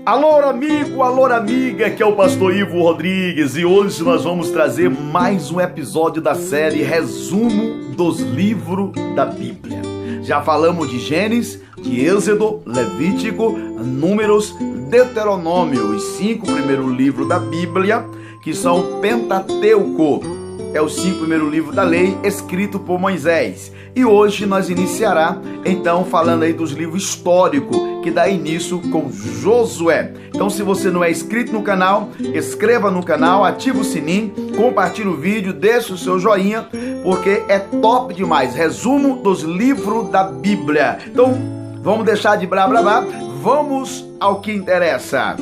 Alô amigo, alô amiga, que é o pastor Ivo Rodrigues e hoje nós vamos trazer mais um episódio da série Resumo dos Livros da Bíblia. Já falamos de Gênesis, de Êxodo, Levítico, Números, Deuteronômio, os 5 primeiros livros da Bíblia, que são o Pentateuco, é os 5 primeiros livros da lei, escrito por Moisés. E hoje nós iniciará, então, falando aí dos livros históricos, que dá início com Josué. Então, se você não é inscrito no canal, inscreva no canal, ativa o sininho, compartilhe o vídeo, deixe o seu joinha, porque é top demais. Resumo dos livros da Bíblia. Então, vamos deixar de blá blá blá, vamos ao que interessa.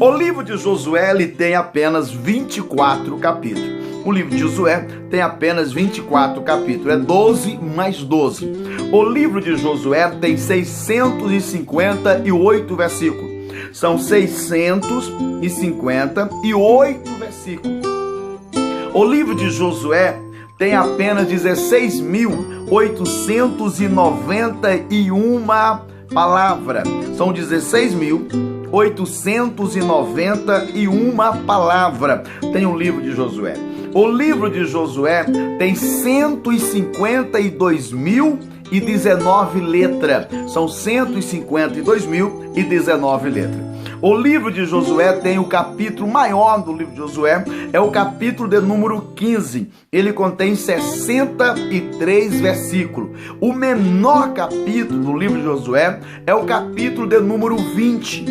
O livro de Josué, ele tem apenas 24 capítulos. O livro de Josué tem apenas 24 capítulos, é 12 mais 12. O livro de Josué tem 658 versículos. São 658 versículos. O livro de Josué tem apenas 16.891 palavras. São 16.891 palavras. Tem o livro de Josué. O livro de Josué tem 152.019 letras. São 152.019 letras. O livro de Josué tem o capítulo maior do livro de Josué, é o capítulo de número 15. Ele contém 63 versículos. O menor capítulo do livro de Josué é o capítulo de número 20.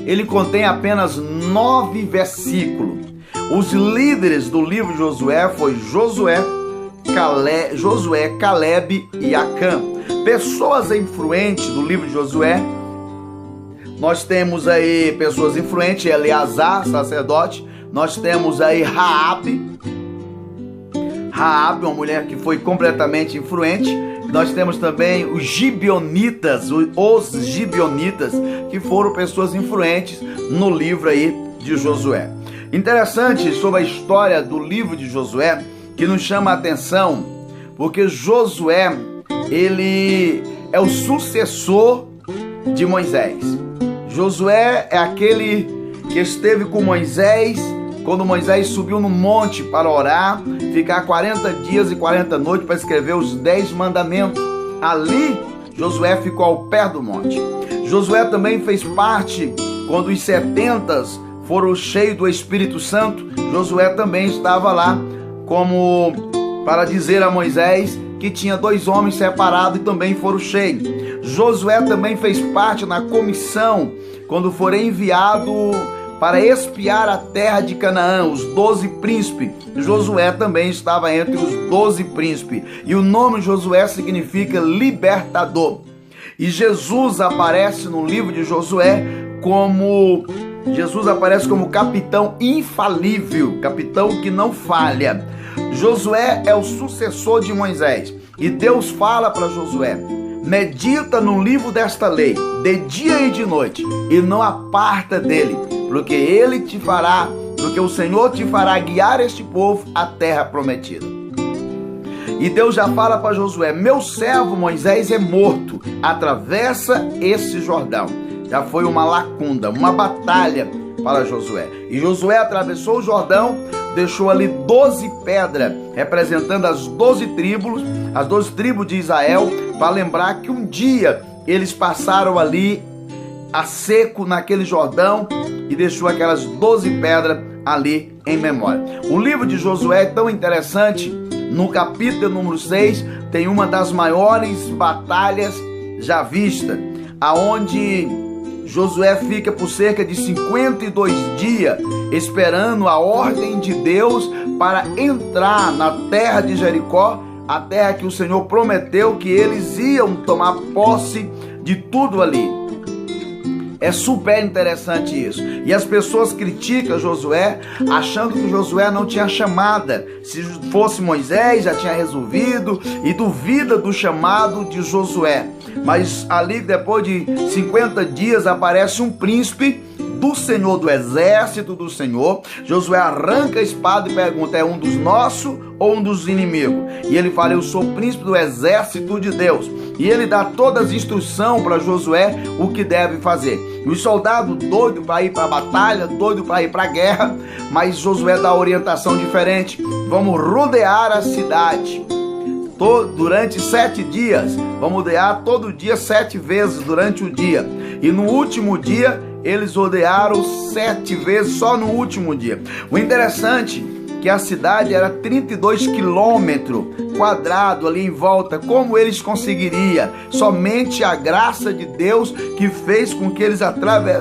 Ele contém apenas 9 versículos. Os líderes do livro de Josué foi Josué, Caleb e Acã. Pessoas influentes do livro de Josué, nós temos aí pessoas influentes, Eleazar, sacerdote. Nós temos aí Raabe, uma mulher que foi completamente influente. Nós temos também os gibeonitas, que foram pessoas influentes no livro aí de Josué. Interessante sobre a história do livro de Josué, que nos chama a atenção, porque Josué, ele é o sucessor de Moisés. Josué é aquele que esteve com Moisés, quando Moisés subiu no monte para orar, ficar 40 dias e 40 noites para escrever os 10 mandamentos. Ali, Josué ficou ao pé do monte. Josué também fez parte, quando os 70 foram cheios do Espírito Santo, Josué também estava lá, como para dizer a Moisés que tinha 2 homens separados e também foram cheios. Josué também fez parte na comissão, quando foram enviado para espiar a terra de Canaã, os 12 príncipes. Josué também estava entre os 12 príncipes. E o nome Josué significa libertador. E Jesus aparece no livro de Josué como capitão infalível, capitão que não falha. Josué é o sucessor de Moisés. E Deus fala para Josué: medita no livro desta lei, de dia e de noite, e não aparta dele, porque o Senhor te fará guiar este povo à terra prometida. E Deus já fala para Josué: meu servo Moisés é morto, atravessa esse Jordão. Já foi uma lacuna, uma batalha para Josué. E Josué atravessou o Jordão, deixou ali 12 pedras, representando as 12 tribos de Israel, para lembrar que um dia eles passaram ali a seco naquele Jordão e deixou aquelas 12 pedras ali em memória. O livro de Josué é tão interessante. No capítulo número 6 tem uma das maiores batalhas já vistas, aonde Josué fica por cerca de 52 dias esperando a ordem de Deus para entrar na terra de Jericó, a terra que o Senhor prometeu que eles iam tomar posse de tudo ali. É super interessante isso. E as pessoas criticam Josué, achando que Josué não tinha chamada. Se fosse Moisés, já tinha resolvido, e duvida do chamado de Josué. Mas ali, depois de 50 dias, aparece um príncipe do Senhor, do exército do Senhor. Josué arranca a espada e pergunta: é um dos nossos ou um dos inimigos? E ele fala: eu sou príncipe do exército de Deus. e ele dá todas as instruções para Josué o que deve fazer. E os soldados doidos para ir para a batalha, doidos para ir para a guerra, mas Josué dá orientação diferente. Vamos rodear a cidade durante 7 dias, vamos rodear todo dia 7 vezes durante o dia, e no último dia eles rodearam 7 vezes só no último dia. O interessante é que a cidade era 32 quilômetros quadrados ali em volta. Como eles conseguiriam? Somente a graça de Deus que fez com que eles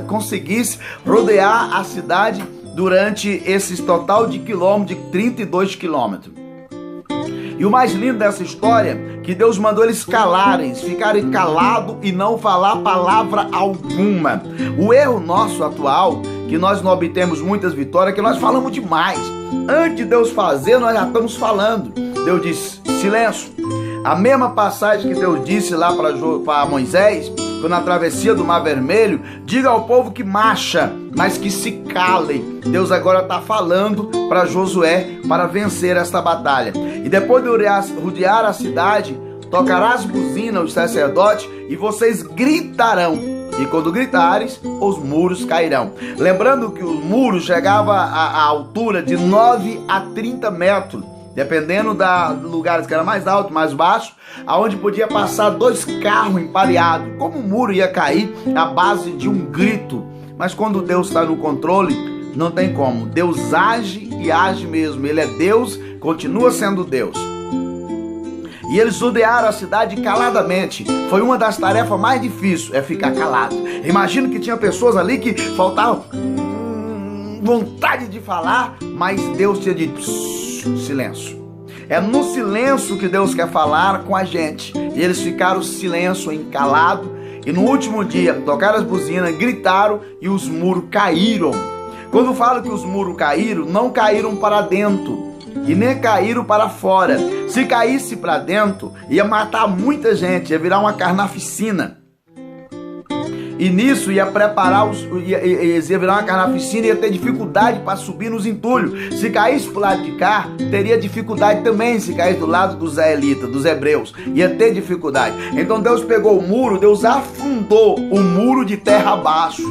conseguissem rodear a cidade durante esse total de quilômetros, de 32 quilômetros. E o mais lindo dessa história, que Deus mandou eles calarem, ficarem calados e não falar palavra alguma. O erro nosso atual, que nós não obtemos muitas vitórias, é que nós falamos demais. Antes de Deus fazer, nós já estamos falando. Deus disse, silêncio. A mesma passagem que Deus disse lá para Moisés, na travessia do Mar Vermelho, diga ao povo que marcha, mas que se calem. Deus agora está falando para Josué para vencer esta batalha. E depois de rodear a cidade, tocará as buzinas os sacerdotes e vocês gritarão. E quando gritares, os muros cairão. Lembrando que os muros chegavam à altura de 9 a 30 metros. Dependendo dos lugares que era mais alto, mais baixo, aonde podia passar 2 carros empareados. Como o muro ia cair à base de um grito. Mas quando Deus está no controle, não tem como. Deus age e age mesmo. Ele é Deus, continua sendo Deus. E eles rodearam a cidade caladamente. Foi uma das tarefas mais difíceis, é ficar calado. Imagino que tinha pessoas ali que faltava vontade de falar, mas Deus tinha dito silêncio. É no silêncio que Deus quer falar com a gente. E eles ficaram silêncio, encalados. E no último dia, tocaram as buzinas, gritaram e os muros caíram. Quando falo que os muros caíram, não caíram para dentro e nem caíram para fora. Se caísse para dentro, ia matar muita gente, ia virar uma carnificina. E nisso ia preparar ia virar uma carnificina e ia ter dificuldade para subir nos entulhos. Se caísse pro lado de cá, teria dificuldade também. Se caísse do lado dos israelitas, dos hebreus, ia ter dificuldade. Então Deus pegou o muro, Deus afundou o muro de terra abaixo.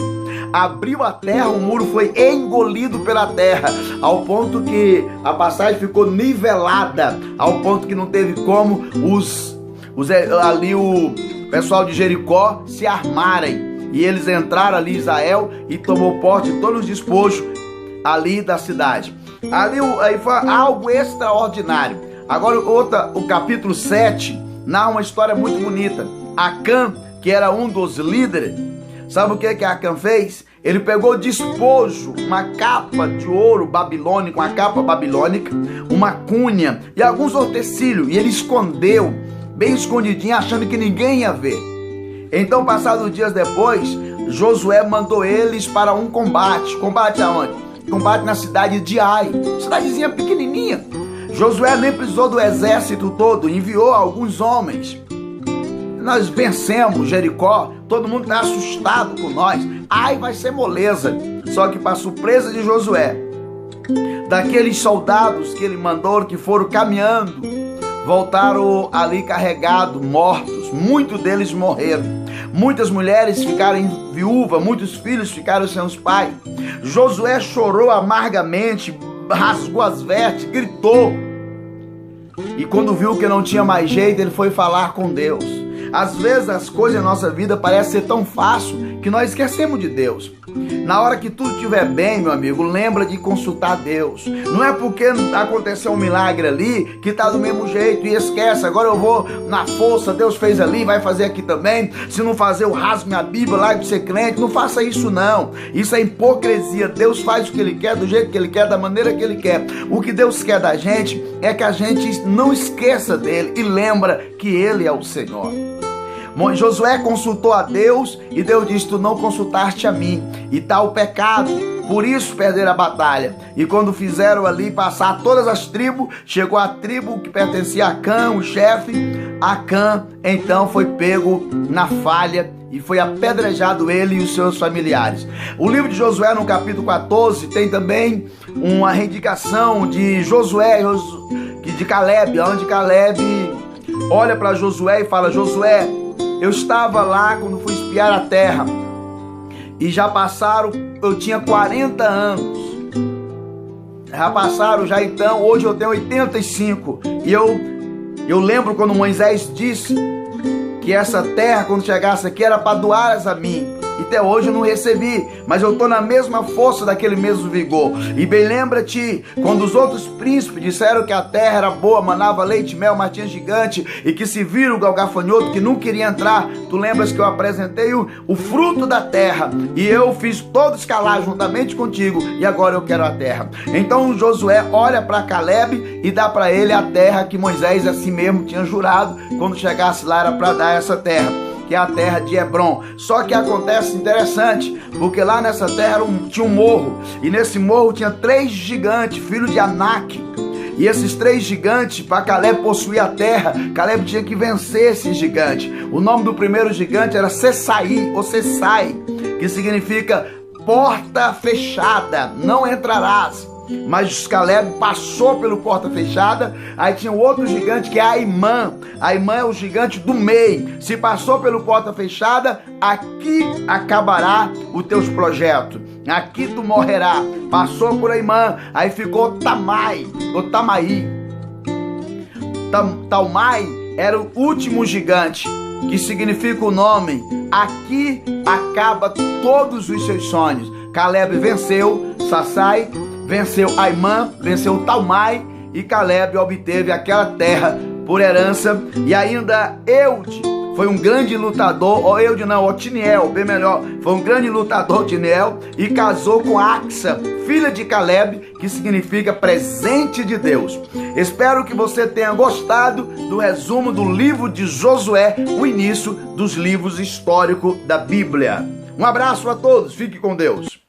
Abriu a terra, o muro foi engolido pela terra, ao ponto que a passagem ficou nivelada, ao ponto que não teve como ali o pessoal de Jericó se armarem. E eles entraram ali em Israel e tomou posse de todos os despojos ali da cidade. Aí foi algo extraordinário. Agora o capítulo 7 narra uma história muito bonita. Acã, que era um dos líderes, sabe o que Acã fez? Ele pegou despojo, uma capa de ouro babilônico, uma capa babilônica, uma cunha e alguns utensílios, e ele escondeu, bem escondidinho, achando que ninguém ia ver. Então, passados dias depois, Josué mandou eles para um combate. Combate aonde? Combate na cidade de Ai, cidadezinha pequenininha. Josué nem precisou do exército todo, enviou alguns homens. Nós vencemos Jericó, todo mundo está assustado com nós. Ai, vai ser moleza. Só que para surpresa de Josué, daqueles soldados que ele mandou, que foram caminhando, voltaram ali carregados, mortos. Muitos deles morreram. Muitas mulheres ficaram viúvas, muitos filhos ficaram sem os pais. Josué chorou amargamente, rasgou as vestes, gritou. E quando viu que não tinha mais jeito, ele foi falar com Deus. Às vezes as coisas na nossa vida parecem ser tão fácil que nós esquecemos de Deus. Na hora que tudo estiver bem, meu amigo, lembra de consultar Deus. Não é porque aconteceu um milagre ali que tá do mesmo jeito e esquece. Agora eu vou na força, Deus fez ali, vai fazer aqui também. Se não fazer, eu rasgo minha Bíblia lá de ser crente. Não faça isso não. Isso é hipocrisia. Deus faz o que Ele quer, do jeito que Ele quer, da maneira que Ele quer. O que Deus quer da gente é que a gente não esqueça dEle e lembra que Ele é o Senhor. Josué consultou a Deus e Deus disse: tu não consultaste a mim, e está o pecado, por isso perderam a batalha. E quando fizeram ali passar todas as tribos, chegou a tribo que pertencia a Acã, o chefe. Acã então foi pego na falha e foi apedrejado ele e os seus familiares. O livro de Josué, no capítulo 14, tem também uma reivindicação de Josué, de Caleb, onde Caleb olha para Josué e fala: Josué, eu estava lá quando fui espiar a terra. E já passaram, eu tinha 40 anos. Já passaram, já então, hoje eu tenho 85. E eu lembro quando Moisés disse que essa terra, quando chegasse aqui, era para doar a mim. E até hoje eu não recebi, mas eu estou na mesma força, daquele mesmo vigor. E bem lembra-te, quando os outros príncipes disseram que a terra era boa, manava leite, mel, mas tinha gigante, e que se viram o gafanhoto que não queria entrar, tu lembras que eu apresentei o fruto da terra, e eu fiz todos calar juntamente contigo, e agora eu quero a terra. Então Josué olha para Caleb e dá para ele a terra que Moisés assim mesmo tinha jurado, quando chegasse lá era para dar essa terra, que é a terra de Hebron. Só que acontece interessante, porque lá nessa terra tinha um morro, e nesse morro tinha 3 gigantes, filhos de Anak. E esses 3 gigantes, para Caleb possuir a terra, Caleb tinha que vencer esses gigantes. O nome do primeiro gigante era Sesai, ou Sesai, que significa porta fechada, não entrarás. Mas Caleb passou pelo porta fechada. Aí tinha outro gigante que é Aimã. Aimã é o gigante do meio. Se passou pelo porta fechada, aqui acabará os teus projetos, aqui tu morrerá. Passou por Aimã, aí ficou Tamai, ou Tamaí. Talmai era o último gigante, que significa o nome: aqui acaba todos os seus sonhos. Caleb venceu Sassai, venceu Aimã, venceu Talmai, e Caleb obteve aquela terra por herança. E ainda Eude foi um grande lutador, ou Eude não, Otiniel, bem melhor, foi um grande lutador, Otiniel, e casou com Axa, filha de Caleb, que significa presente de Deus. Espero que você tenha gostado do resumo do livro de Josué, o início dos livros históricos da Bíblia. Um abraço a todos, fique com Deus.